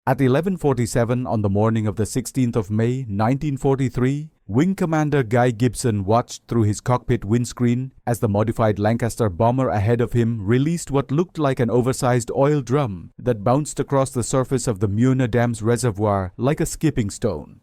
At 11:47 on the morning of the 16th of May, 1943, Wing Commander Guy Gibson watched through his cockpit windscreen as the modified Lancaster bomber ahead of him released what looked like an oversized oil drum that bounced across the surface of the Möhne Dam's reservoir like a skipping stone.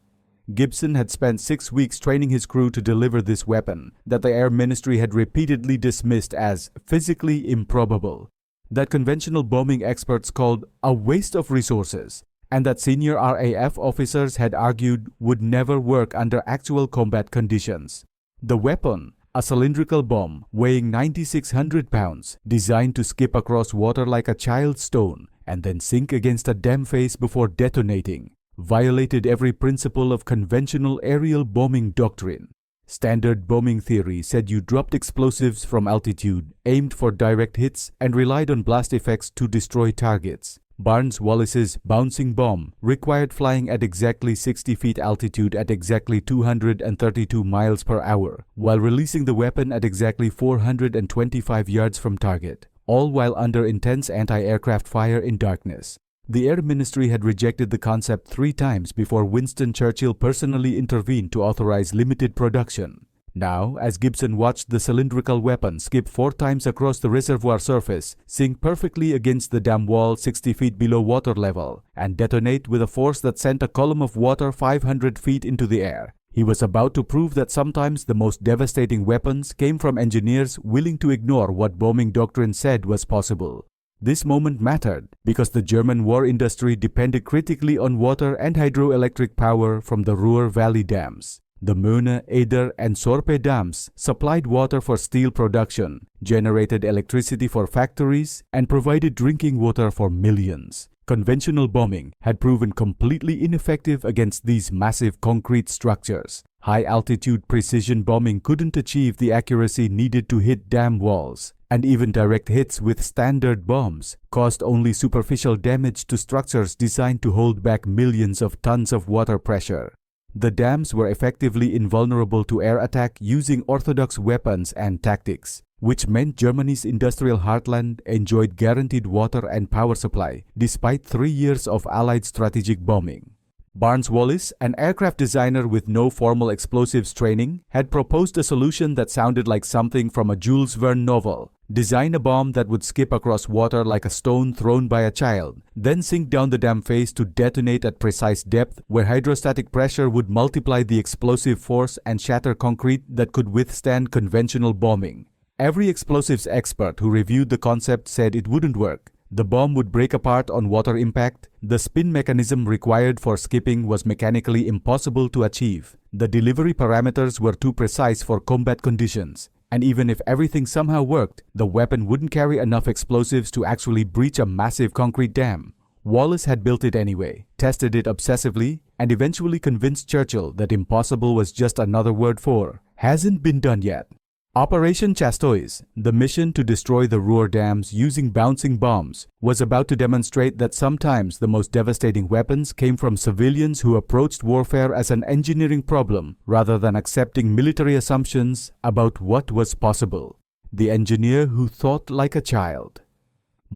Gibson had spent 6 weeks training his crew to deliver this weapon that the Air Ministry had repeatedly dismissed as physically improbable, that conventional bombing experts called a waste of resources, and that senior RAF officers had argued would never work under actual combat conditions. The weapon, a cylindrical bomb weighing 9,600 pounds, designed to skip across water like a child's stone and then sink against a dam face before detonating, violated every principle of conventional aerial bombing doctrine. Standard bombing theory said you dropped explosives from altitude, aimed for direct hits, and relied on blast effects to destroy targets. Barnes-Wallis's bouncing bomb required flying at exactly 60 feet altitude at exactly 232 miles per hour, while releasing the weapon at exactly 425 yards from target, all while under intense anti-aircraft fire in darkness. The Air Ministry had rejected the concept 3 times before Winston Churchill personally intervened to authorize limited production. Now, as Gibson watched the cylindrical weapon skip 4 times across the reservoir surface, sink perfectly against the dam wall 60 feet below water level, and detonate with a force that sent a column of water 500 feet into the air, he was about to prove that sometimes the most devastating weapons came from engineers willing to ignore what bombing doctrine said was possible. This moment mattered because the German war industry depended critically on water and hydroelectric power from the Ruhr Valley dams. The Möhne, Eder, and Sorpe dams supplied water for steel production, generated electricity for factories, and provided drinking water for millions. Conventional bombing had proven completely ineffective against these massive concrete structures. High-altitude precision bombing couldn't achieve the accuracy needed to hit dam walls, and even direct hits with standard bombs caused only superficial damage to structures designed to hold back millions of tons of water pressure. The dams were effectively invulnerable to air attack using orthodox weapons and tactics, which meant Germany's industrial heartland enjoyed guaranteed water and power supply despite 3 years of Allied strategic bombing. Barnes-Wallis, an aircraft designer with no formal explosives training, had proposed a solution that sounded like something from a Jules Verne novel. Design a bomb that would skip across water like a stone thrown by a child, then sink down the dam face to detonate at precise depth where hydrostatic pressure would multiply the explosive force and shatter concrete that could withstand conventional bombing. Every explosives expert who reviewed the concept said it wouldn't work. The bomb would break apart on water impact. The spin mechanism required for skipping was mechanically impossible to achieve. The delivery parameters were too precise for combat conditions. And even if everything somehow worked, the weapon wouldn't carry enough explosives to actually breach a massive concrete dam. Wallis had built it anyway, tested it obsessively, and eventually convinced Churchill that impossible was just another word for hasn't been done yet. Operation Chastise, the mission to destroy the Ruhr dams using bouncing bombs, was about to demonstrate that sometimes the most devastating weapons came from civilians who approached warfare as an engineering problem rather than accepting military assumptions about what was possible. The engineer who thought like a child.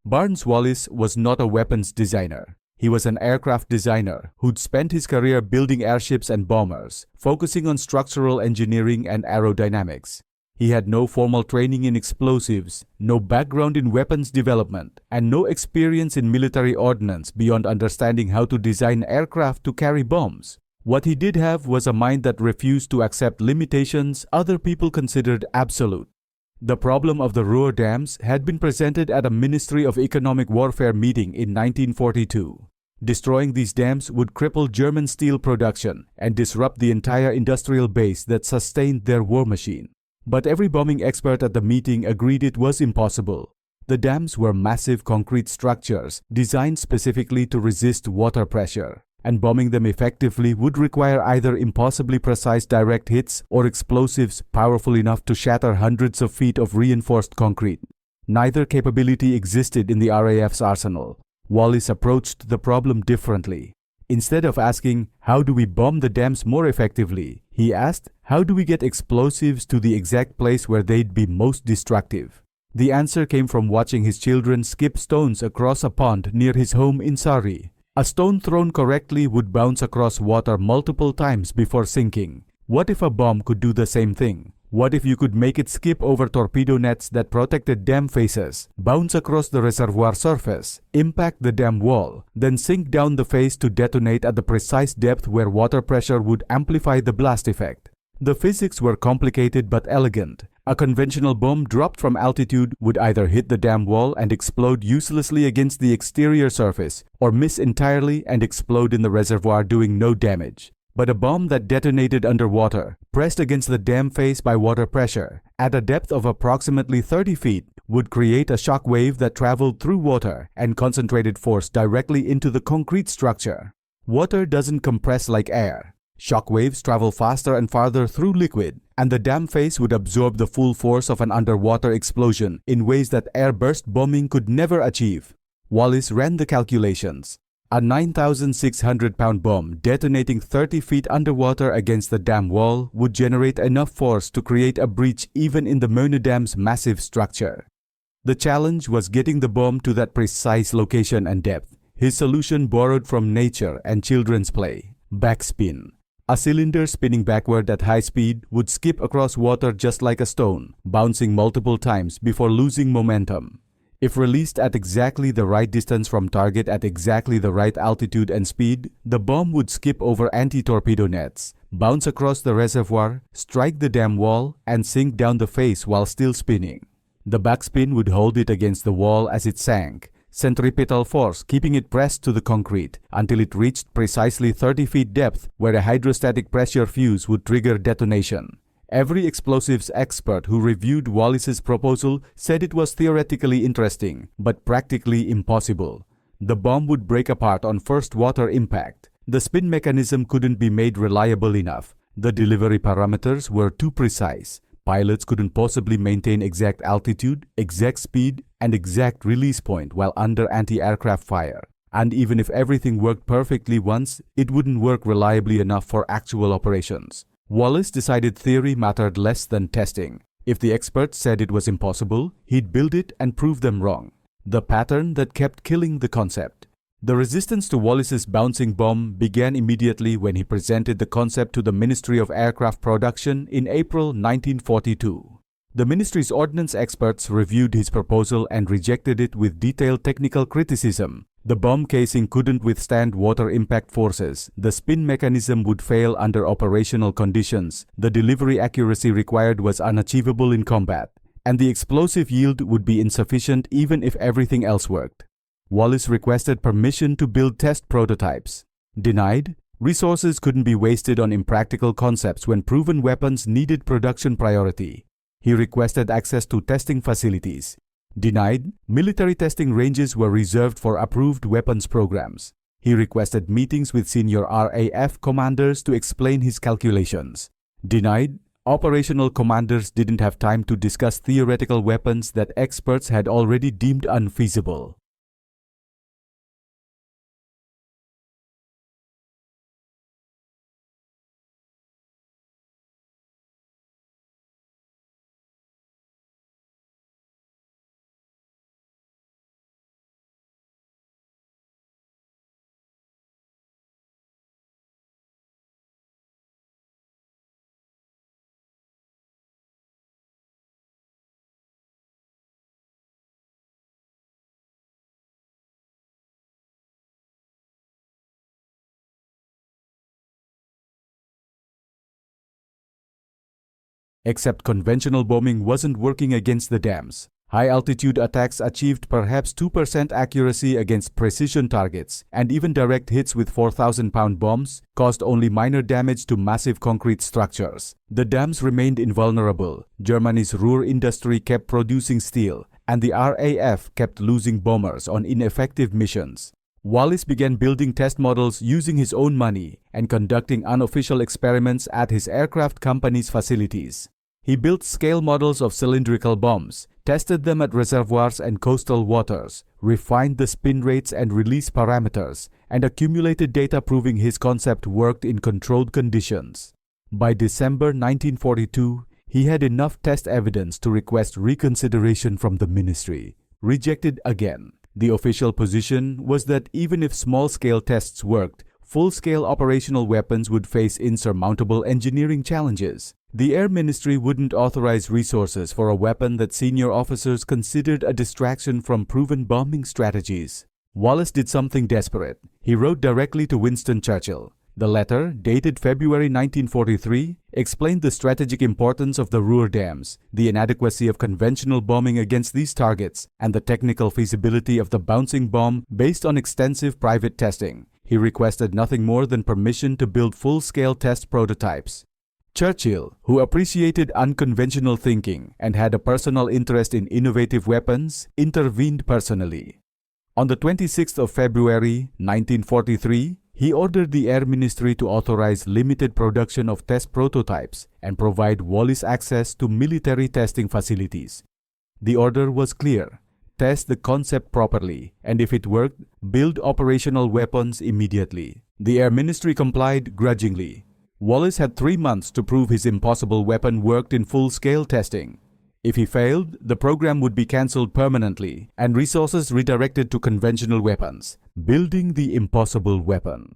Barnes-Wallis was not a weapons designer. He was an aircraft designer who'd spent his career building airships and bombers, focusing on structural engineering and aerodynamics. He had no formal training in explosives, no background in weapons development, and no experience in military ordnance beyond understanding how to design aircraft to carry bombs. What he did have was a mind that refused to accept limitations other people considered absolute. The problem of the Ruhr dams had been presented at a Ministry of Economic Warfare meeting in 1942. Destroying these dams would cripple German steel production and disrupt the entire industrial base that sustained their war machine. But every bombing expert at the meeting agreed it was impossible. The dams were massive concrete structures designed specifically to resist water pressure, and bombing them effectively would require either impossibly precise direct hits or explosives powerful enough to shatter hundreds of feet of reinforced concrete. Neither capability existed in the RAF's arsenal. Wallis approached the problem differently. Instead of asking, how do we bomb the dams more effectively, he asked, how do we get explosives to the exact place where they'd be most destructive? The answer came from watching his children skip stones across a pond near his home in Surrey. A stone thrown correctly would bounce across water multiple times before sinking. What if a bomb could do the same thing? What if you could make it skip over torpedo nets that protected dam faces, bounce across the reservoir surface, impact the dam wall, then sink down the face to detonate at the precise depth where water pressure would amplify the blast effect? The physics were complicated but elegant. A conventional bomb dropped from altitude would either hit the dam wall and explode uselessly against the exterior surface, or miss entirely and explode in the reservoir doing no damage. But a bomb that detonated underwater, pressed against the dam face by water pressure, at a depth of approximately 30 feet, would create a shock wave that traveled through water and concentrated force directly into the concrete structure. Water doesn't compress like air. Shock waves travel faster and farther through liquid, and the dam face would absorb the full force of an underwater explosion in ways that air-burst bombing could never achieve. Wallis ran the calculations. A 9,600-pound bomb detonating 30 feet underwater against the dam wall would generate enough force to create a breach even in the Möhne Dam's massive structure. The challenge was getting the bomb to that precise location and depth. His solution borrowed from nature and children's play: backspin. A cylinder spinning backward at high speed would skip across water just like a stone, bouncing multiple times before losing momentum. If released at exactly the right distance from target at exactly the right altitude and speed, the bomb would skip over anti-torpedo nets, bounce across the reservoir, strike the dam wall, and sink down the face while still spinning. The backspin would hold it against the wall as it sank, centripetal force keeping it pressed to the concrete until it reached precisely 30 feet depth where a hydrostatic pressure fuse would trigger detonation. Every explosives expert who reviewed Wallis's proposal said it was theoretically interesting, but practically impossible. The bomb would break apart on first water impact. The spin mechanism couldn't be made reliable enough. The delivery parameters were too precise. Pilots couldn't possibly maintain exact altitude, exact speed, and exact release point while under anti-aircraft fire. And even if everything worked perfectly once, it wouldn't work reliably enough for actual operations. Wallis decided theory mattered less than testing. If the experts said it was impossible, he'd build it and prove them wrong. The pattern that kept killing the concept. The resistance to Wallis's bouncing bomb began immediately when he presented the concept to the Ministry of Aircraft Production in April 1942. The ministry's ordnance experts reviewed his proposal and rejected it with detailed technical criticism. The bomb casing couldn't withstand water impact forces, the spin mechanism would fail under operational conditions, the delivery accuracy required was unachievable in combat, and the explosive yield would be insufficient even if everything else worked. Wallis requested permission to build test prototypes. Denied. Resources couldn't be wasted on impractical concepts when proven weapons needed production priority. He requested access to testing facilities. Denied. Military testing ranges were reserved for approved weapons programs. He requested meetings with senior RAF commanders to explain his calculations. Denied. Operational commanders didn't have time to discuss theoretical weapons that experts had already deemed unfeasible. Except conventional bombing wasn't working against the dams. High-altitude attacks achieved perhaps 2% accuracy against precision targets, and even direct hits with 4,000-pound bombs caused only minor damage to massive concrete structures. The dams remained invulnerable. Germany's Ruhr industry kept producing steel, and the RAF kept losing bombers on ineffective missions. Wallis began building test models using his own money and conducting unofficial experiments at his aircraft company's facilities. He built scale models of cylindrical bombs, tested them at reservoirs and coastal waters, refined the spin rates and release parameters, and accumulated data proving his concept worked in controlled conditions. By December 1942, he had enough test evidence to request reconsideration from the ministry. Rejected again. The official position was that even if small-scale tests worked, full-scale operational weapons would face insurmountable engineering challenges. The Air Ministry wouldn't authorize resources for a weapon that senior officers considered a distraction from proven bombing strategies. Wallis did something desperate. He wrote directly to Winston Churchill. The letter, dated February 1943, explained the strategic importance of the Ruhr dams, the inadequacy of conventional bombing against these targets, and the technical feasibility of the bouncing bomb based on extensive private testing. He requested nothing more than permission to build full-scale test prototypes. Churchill, who appreciated unconventional thinking and had a personal interest in innovative weapons, intervened personally. On the 26th of February 1943, he ordered the Air Ministry to authorize limited production of test prototypes and provide Wallis access to military testing facilities. The order was clear: test the concept properly, and if it worked, build operational weapons immediately. The Air Ministry complied grudgingly. Wallis had 3 months to prove his impossible weapon worked in full-scale testing. If he failed, the program would be cancelled permanently and resources redirected to conventional weapons, building the impossible weapon.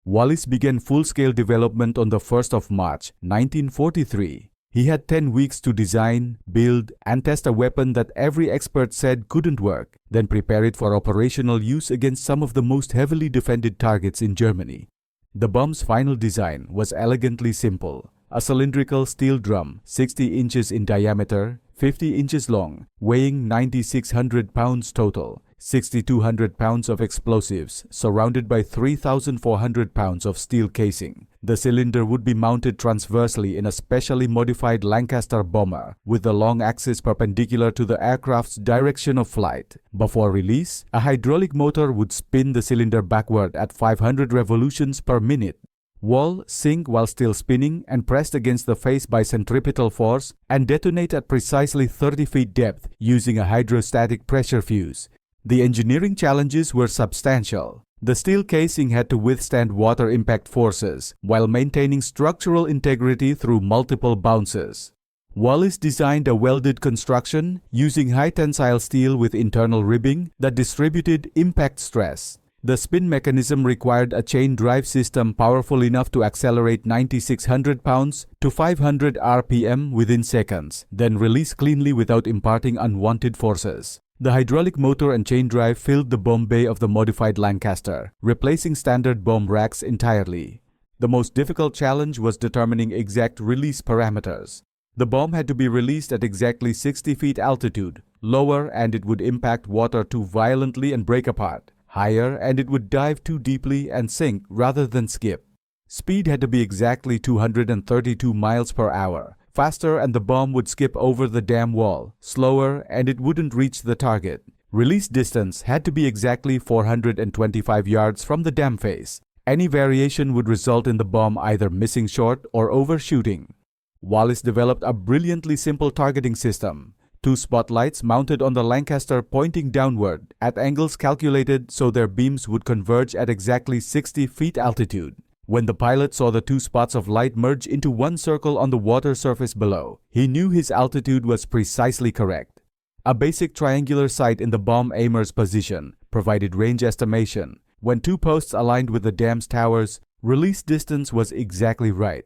Wallis began full-scale development on the 1st of March 1943. He had 10 weeks to design, build, and test a weapon that every expert said couldn't work, then prepare it for operational use against some of the most heavily defended targets in Germany. The bomb's final design was elegantly simple: a cylindrical steel drum 60 inches in diameter, 50 inches long, weighing 9,600 pounds total, 6,200 pounds of explosives, surrounded by 3,400 pounds of steel casing. The cylinder would be mounted transversely in a specially modified Lancaster bomber, with the long axis perpendicular to the aircraft's direction of flight. Before release, a hydraulic motor would spin the cylinder backward at 500 revolutions per minute. Wall, sink while still spinning and pressed against the face by centripetal force, and detonate at precisely 30 feet depth using a hydrostatic pressure fuse. The engineering challenges were substantial. The steel casing had to withstand water impact forces while maintaining structural integrity through multiple bounces. Wallis designed a welded construction using high-tensile steel with internal ribbing that distributed impact stress. The spin mechanism required a chain drive system powerful enough to accelerate 9,600 pounds to 500 RPM within seconds, then release cleanly without imparting unwanted forces. The hydraulic motor and chain drive filled the bomb bay of the modified Lancaster, replacing standard bomb racks entirely. The most difficult challenge was determining exact release parameters. The bomb had to be released at exactly 60 feet altitude. Lower, and it would impact water too violently and break apart. Higher, and it would dive too deeply and sink rather than skip. Speed had to be exactly 232 miles per hour. Faster, and the bomb would skip over the dam wall. Slower, and it wouldn't reach the target. Release distance had to be exactly 425 yards from the dam face. Any variation would result in the bomb either missing short or overshooting. Wallis developed a brilliantly simple targeting system. 2 spotlights mounted on the Lancaster pointing downward at angles calculated so their beams would converge at exactly 60 feet altitude. When the pilot saw the 2 spots of light merge into one circle on the water surface below, he knew his altitude was precisely correct. A basic triangular sight in the bomb aimer's position provided range estimation. When 2 posts aligned with the dam's towers, release distance was exactly right.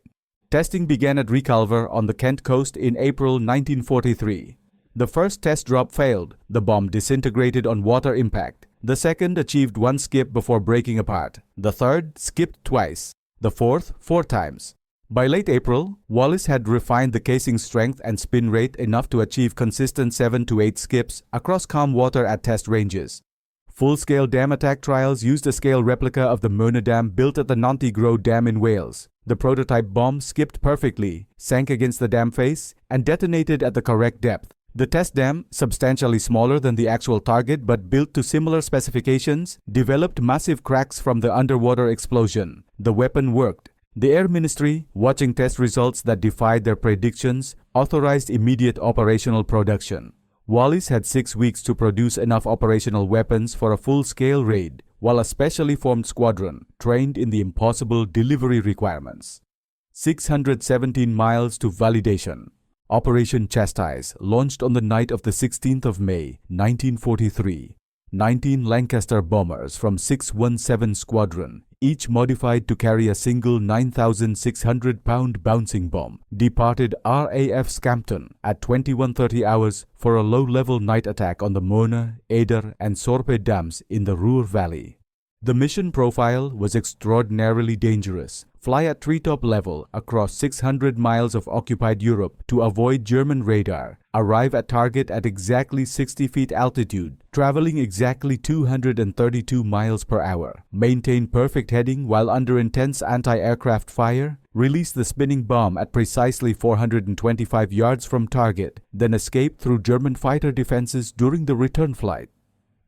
Testing began at Reculver on the Kent coast in April 1943. The first test drop failed. The bomb disintegrated on water impact. The second achieved 1 skip before breaking apart. The third skipped twice. The fourth 4 times. By late April, Wallis had refined the casing strength and spin rate enough to achieve consistent 7 to 8 skips across calm water at test ranges. Full-scale dam attack trials used a scale replica of the Möhne Dam built at the Nantygrow Dam in Wales. The prototype bomb skipped perfectly, sank against the dam face, and detonated at the correct depth. The test dam, substantially smaller than the actual target but built to similar specifications, developed massive cracks from the underwater explosion. The weapon worked. The Air Ministry, watching test results that defied their predictions, authorized immediate operational production. Wallis had 6 weeks to produce enough operational weapons for a full-scale raid, while a specially formed squadron trained in the impossible delivery requirements. 617 miles to validation. Operation Chastise launched on the night of the 16th of May, 1943. 19 Lancaster bombers from 617 Squadron, each modified to carry a single 9,600-pound bouncing bomb, departed RAF Scampton at 21:30 hours for a low-level night attack on the Möhne, Eder and Sorpe dams in the Ruhr Valley. The mission profile was extraordinarily dangerous. Fly at treetop level across 600 miles of occupied Europe to avoid German radar, arrive at target at exactly 60 feet altitude, traveling exactly 232 miles per hour, maintain perfect heading while under intense anti-aircraft fire, release the spinning bomb at precisely 425 yards from target, then escape through German fighter defenses during the return flight.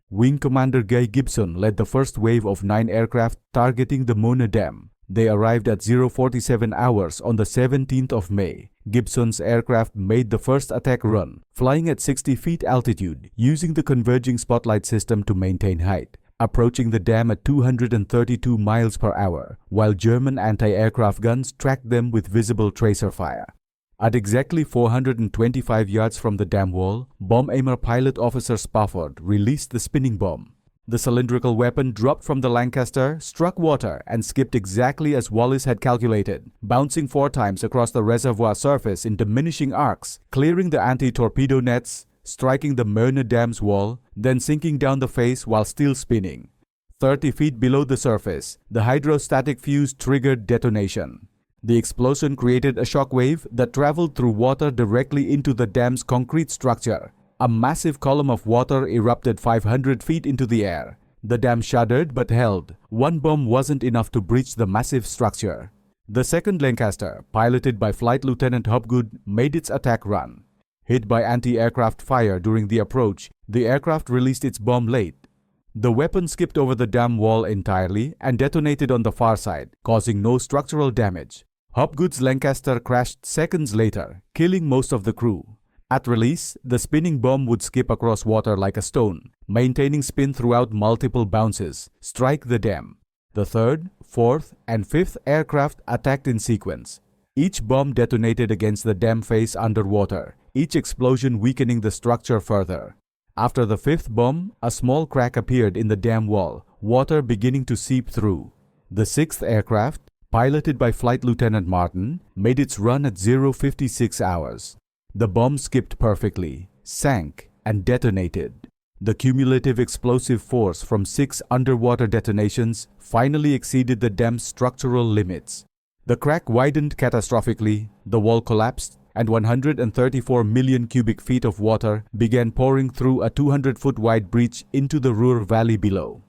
Wing Commander Guy Gibson led the first wave of 9 aircraft targeting the Möhne Dam. They arrived at 0:47 hours on the 17th of May. Gibson's aircraft made the first attack run, flying at 60 feet altitude, using the converging spotlight system to maintain height, approaching the dam at 232 miles per hour, while German anti-aircraft guns tracked them with visible tracer fire. At exactly 425 yards from the dam wall, bomb aimer pilot officer Spafford released the spinning bomb. The cylindrical weapon dropped from the Lancaster, struck water, and skipped exactly as Wallis had calculated, bouncing 4 times across the reservoir surface in diminishing arcs, clearing the anti-torpedo nets, striking the Möhne Dam's wall, then sinking down the face while still spinning. 30 feet below the surface, the hydrostatic fuse triggered detonation. The explosion created a shock wave that traveled through water directly into the dam's concrete structure. A massive column of water erupted 500 feet into the air. The dam shuddered but held. One bomb wasn't enough to breach the massive structure. The second Lancaster, piloted by Flight Lieutenant Hopgood, made its attack run. Hit by anti-aircraft fire during the approach, the aircraft released its bomb late. The weapon skipped over the dam wall entirely and detonated on the far side, causing no structural damage. Hopgood's Lancaster crashed seconds later, killing most of the crew. At release, the spinning bomb would skip across water like a stone, maintaining spin throughout multiple bounces, strike the dam. The third, fourth, and fifth aircraft attacked in sequence. Each bomb detonated against the dam face underwater, each explosion weakening the structure further. After the fifth bomb, a small crack appeared in the dam wall, water beginning to seep through. The sixth aircraft, piloted by Flight Lieutenant Martin, made its run at 0:56 hours. The bomb skipped perfectly, sank, and detonated. The cumulative explosive force from 6 underwater detonations finally exceeded the dam's structural limits. The crack widened catastrophically, the wall collapsed, and 134 million cubic feet of water began pouring through a 200-foot wide breach into the Ruhr Valley below.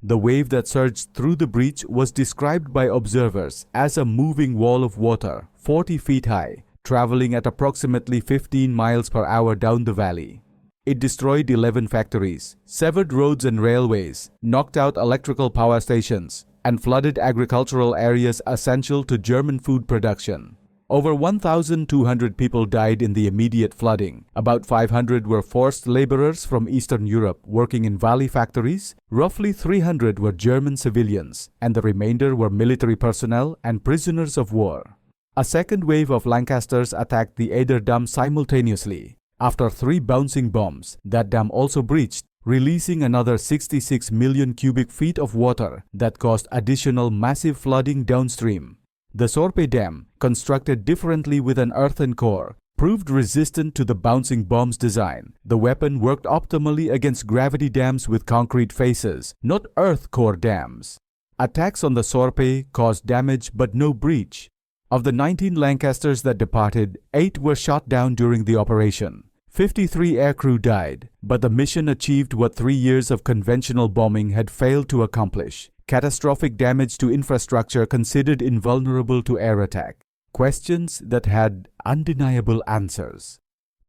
The wave that surged through the breach was described by observers as a moving wall of water 40 feet high, traveling at approximately 15 miles per hour down the valley. It destroyed 11 factories, severed roads and railways, knocked out electrical power stations, and flooded agricultural areas essential to German food production. Over 1,200 people died in the immediate flooding. About 500 were forced laborers from Eastern Europe working in valley factories. Roughly 300 were German civilians, and the remainder were military personnel and prisoners of war. A second wave of Lancasters attacked the Eder Dam simultaneously. After 3 bouncing bombs, that dam also breached, releasing another 66 million cubic feet of water that caused additional massive flooding downstream. The Sorpe Dam, constructed differently with an earthen core, proved resistant to the bouncing bomb's design. The weapon worked optimally against gravity dams with concrete faces, not earth core dams. Attacks on the Sorpe caused damage but no breach. Of the 19 Lancasters that departed, 8 were shot down during the operation. 53 aircrew died, but the mission achieved what 3 years of conventional bombing had failed to accomplish: catastrophic damage to infrastructure considered invulnerable to air attack. Questions that had undeniable answers.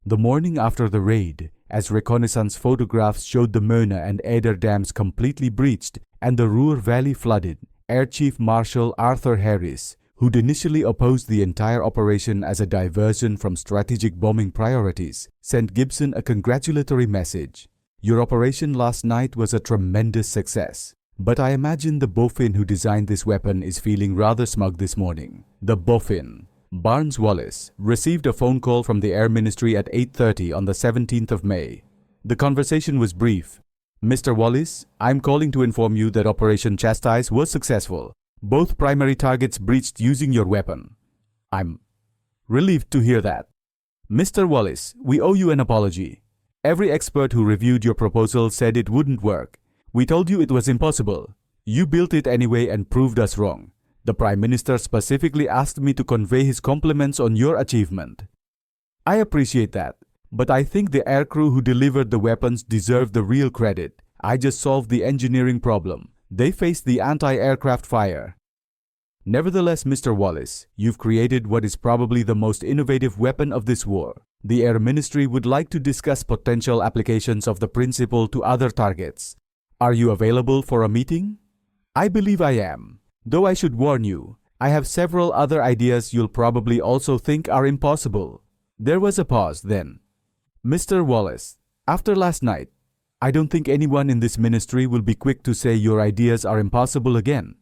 The morning after the raid, as reconnaissance photographs showed the Möhne and Eder dams completely breached and the Ruhr Valley flooded, Air Chief Marshal Arthur Harris, who'd initially opposed the entire operation as a diversion from strategic bombing priorities, sent Gibson a congratulatory message. "Your operation last night was a tremendous success. But I imagine the boffin who designed this weapon is feeling rather smug this morning." The boffin, Barnes Wallis, received a phone call from the Air Ministry at 8:30 on the 17th of May. The conversation was brief. Mr. Wallis, I'm calling to inform you that Operation Chastise was successful. Both primary targets breached using your weapon. I'm relieved to hear that. Mr. Wallis, we owe you an apology. Every expert who reviewed your proposal said it wouldn't work. We told you it was impossible. You built it anyway and proved us wrong. The Prime Minister specifically asked me to convey his compliments on your achievement. I appreciate that, but I think the aircrew who delivered the weapons deserve the real credit. I just solved the engineering problem. They faced the anti-aircraft fire. Nevertheless, Mr. Wallis, you've created what is probably the most innovative weapon of this war. The Air Ministry would like to discuss potential applications of the principle to other targets. Are you available for a meeting? I believe I am. Though I should warn you, I have several other ideas you'll probably also think are impossible. There was a pause then. Mr. Wallis, after last night, I don't think anyone in this ministry will be quick to say your ideas are impossible again.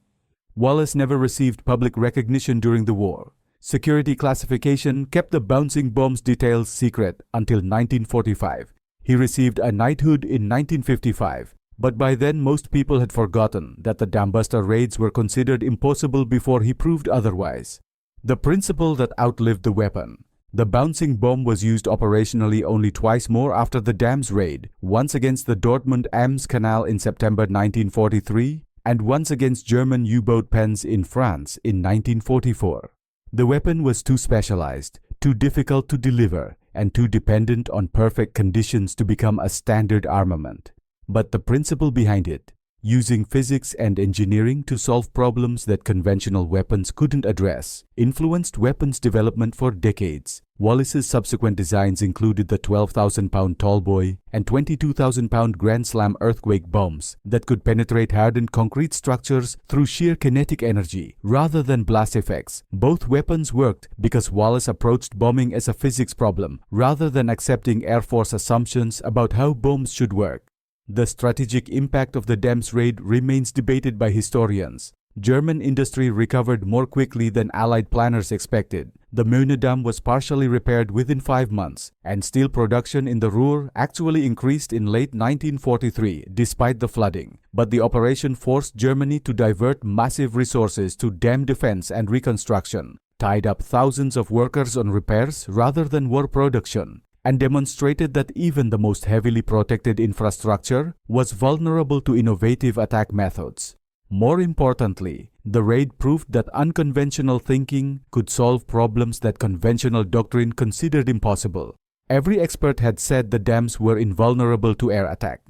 Wallis never received public recognition during the war. Security classification kept the bouncing bombs details secret until 1945. He received a knighthood in 1955, but by then most people had forgotten that the dambuster raids were considered impossible before he proved otherwise. The principle that outlived the weapon. The bouncing bomb was used operationally only twice more after the dam's raid, once against the Dortmund-Ems Canal in September 1943 and once against German U-boat pens in France in 1944. The weapon was too specialized, too difficult to deliver, and too dependent on perfect conditions to become a standard armament. But the principle behind it, using physics and engineering to solve problems that conventional weapons couldn't address, influenced weapons development for decades. Wallis's subsequent designs included the 12,000-pound tallboy and 22,000-pound Grand Slam earthquake bombs that could penetrate hardened concrete structures through sheer kinetic energy rather than blast effects. Both weapons worked because Wallis approached bombing as a physics problem rather than accepting Air Force assumptions about how bombs should work. The strategic impact of the Dam's raid remains debated by historians. German industry recovered more quickly than Allied planners expected. The Möhne Dam was partially repaired within 5 months, and steel production in the Ruhr actually increased in late 1943 despite the flooding. But the operation forced Germany to divert massive resources to dam defense and reconstruction, tied up thousands of workers on repairs rather than war production, and demonstrated that even the most heavily protected infrastructure was vulnerable to innovative attack methods. More importantly, the raid proved that unconventional thinking could solve problems that conventional doctrine considered impossible. Every expert had said the dams were invulnerable to air attack.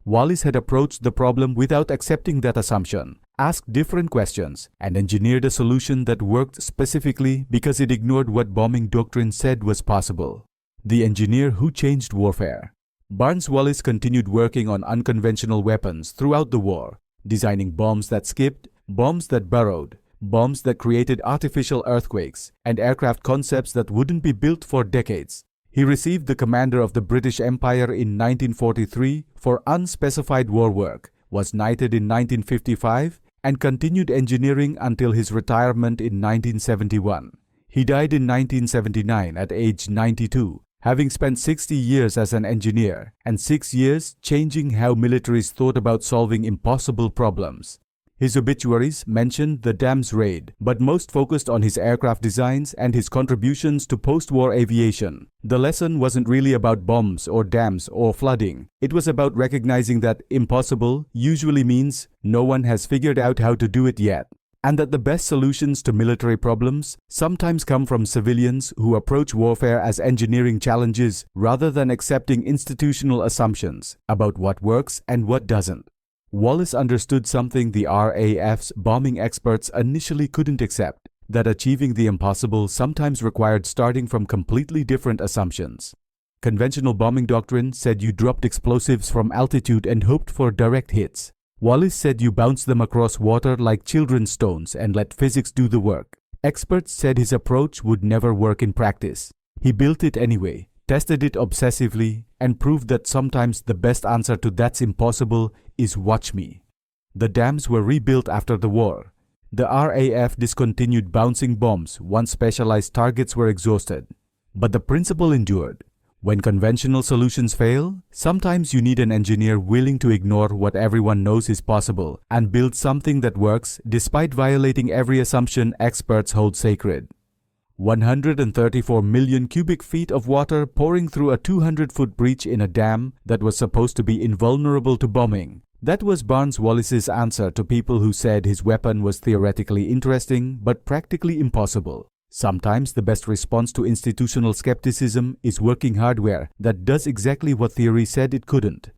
Wallis had approached the problem without accepting that assumption, asked different questions, and engineered a solution that worked specifically because it ignored what bombing doctrine said was possible. The engineer who changed warfare. Barnes Wallis continued working on unconventional weapons throughout the war, designing bombs that skipped, bombs that burrowed, bombs that created artificial earthquakes, and aircraft concepts that wouldn't be built for decades. He received the Commander of the British Empire in 1943 for unspecified war work, was knighted in 1955, and continued engineering until his retirement in 1971. He died in 1979 at age 92. Having spent 60 years as an engineer and 6 years changing how militaries thought about solving impossible problems. His obituaries mentioned the Dam's raid, but most focused on his aircraft designs and his contributions to post-war aviation. The lesson wasn't really about bombs or dams or flooding. It was about recognizing that impossible usually means no one has figured out how to do it yet, and that the best solutions to military problems sometimes come from civilians who approach warfare as engineering challenges rather than accepting institutional assumptions about what works and what doesn't. Wallis understood something the RAF's bombing experts initially couldn't accept, that achieving the impossible sometimes required starting from completely different assumptions. Conventional bombing doctrine said you dropped explosives from altitude and hoped for direct hits. Wallis said you bounce them across water like children's stones and let physics do the work. Experts said his approach would never work in practice. He built it anyway, tested it obsessively, and proved that sometimes the best answer to "that's impossible" is "watch me." The dams were rebuilt after the war. The RAF discontinued bouncing bombs once specialized targets were exhausted. But the principle endured. When conventional solutions fail, sometimes you need an engineer willing to ignore what everyone knows is possible and build something that works despite violating every assumption experts hold sacred. 134 million cubic feet of water pouring through a 200-foot breach in a dam that was supposed to be invulnerable to bombing. That was Barnes-Wallis's answer to people who said his weapon was theoretically interesting but practically impossible. Sometimes the best response to institutional skepticism is working hardware that does exactly what theory said it couldn't.